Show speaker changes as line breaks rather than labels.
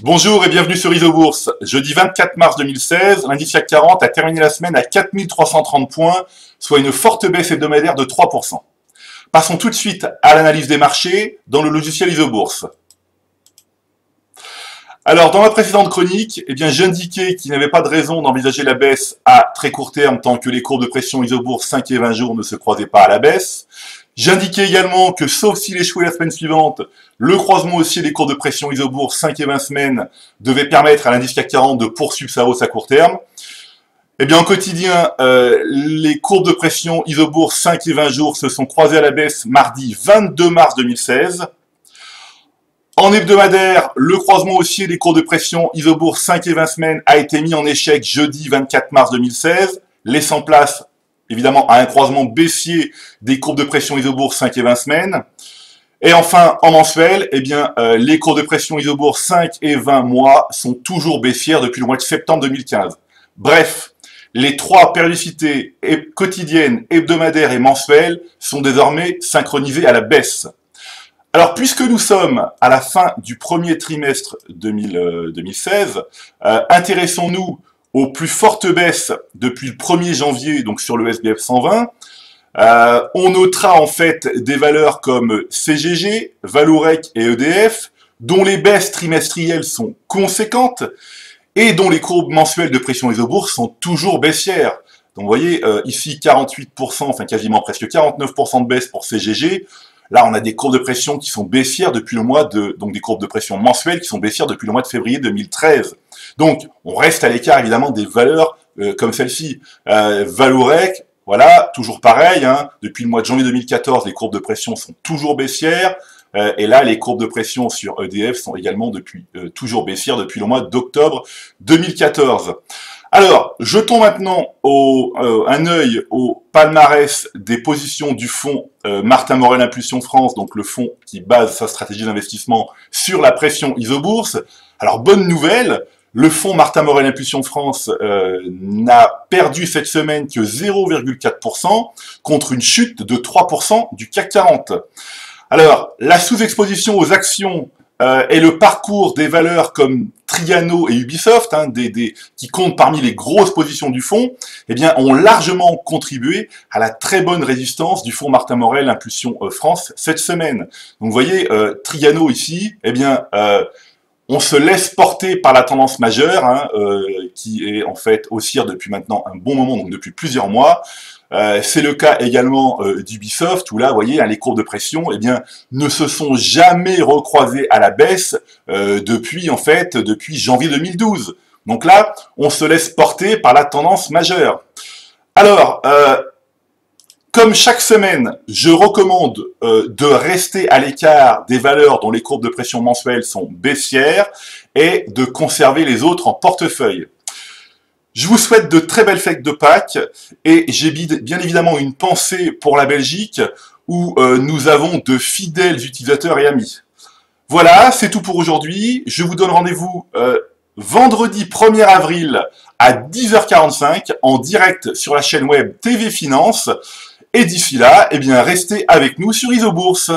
Bonjour et bienvenue sur Isobourse. Jeudi 24 mars 2016, l'indice CAC 40 a terminé la semaine à 4330 points, soit une forte baisse hebdomadaire de 3%. Passons tout de suite à l'analyse des marchés dans le logiciel Isobourse. Alors, dans ma précédente chronique, j'indiquais qu'il n'y avait pas de raison d'envisager la baisse à très court terme tant que les courbes de pression Isobourse 5 et 20 jours ne se croisaient pas à la baisse. J'indiquais également que, sauf s'il échouait la semaine suivante, le croisement haussier des courbes de pression Isobourse 5 et 20 semaines devait permettre à l'indice CAC 40 de poursuivre sa hausse à court terme. En quotidien, les courbes de pression Isobourse 5 et 20 jours se sont croisées à la baisse mardi 22 mars 2016. En hebdomadaire, le croisement haussier des courbes de pression Isobourse 5 et 20 semaines a été mis en échec jeudi 24 mars 2016, laissant place évidemment à un croisement baissier des courbes de pression Isobourse 5 et 20 semaines. Et enfin, en mensuel, les courbes de pression Isobourse 5 et 20 mois sont toujours baissières depuis le mois de septembre 2015. Bref, les trois périodicités quotidiennes, hebdomadaires et mensuelles sont désormais synchronisées à la baisse. Alors, puisque nous sommes à la fin du premier trimestre 2016, intéressons-nous aux plus fortes baisses depuis le 1er janvier, donc sur le SBF 120. On notera en fait des valeurs comme CGG, Vallourec et EDF, dont les baisses trimestrielles sont conséquentes et dont les courbes mensuelles de pression Isobourse sont toujours baissières. Donc vous voyez, ici 48%, enfin quasiment presque 49% de baisse pour CGG. Là, on a des courbes de pression qui sont baissières depuis le mois donc des courbes de pression mensuelles qui sont baissières depuis le mois de février 2013. Donc, on reste à l'écart, évidemment, des valeurs comme celle-ci. Vallourec, voilà, toujours pareil, hein, depuis le mois de janvier 2014, les courbes de pression sont toujours baissières. Et là, les courbes de pression sur EDF sont également toujours baissières depuis le mois d'octobre 2014. Alors, jetons maintenant un œil au palmarès des positions du fonds Martin Morel Impulsion France, donc le fonds qui base sa stratégie d'investissement sur la pression Isobourse. Alors, bonne nouvelle, le fonds Martin Morel Impulsion France n'a perdu cette semaine que 0,4% contre une chute de 3% du CAC 40. Alors, la sous-exposition aux actions et le parcours des valeurs comme Trigano et Ubisoft, hein, qui comptent parmi les grosses positions du fonds, ont largement contribué à la très bonne résistance du fonds Martin Morel Impulsion France cette semaine. Donc vous voyez, Trigano ici, on se laisse porter par la tendance majeure, hein, qui est en fait haussière depuis maintenant un bon moment, donc depuis plusieurs mois. C'est le cas également d'Ubisoft, où là, vous voyez, hein, les courbes de pression, ne se sont jamais recroisées à la baisse depuis janvier 2012. Donc là, on se laisse porter par la tendance majeure. Alors, comme chaque semaine, je recommande de rester à l'écart des valeurs dont les courbes de pression mensuelles sont baissières et de conserver les autres en portefeuille. Je vous souhaite de très belles fêtes de Pâques et j'ai bien évidemment une pensée pour la Belgique où nous avons de fidèles utilisateurs et amis. Voilà, c'est tout pour aujourd'hui. Je vous donne rendez-vous vendredi 1er avril à 10h45 en direct sur la chaîne web TV Finance. Et d'ici là, restez avec nous sur Isobourse.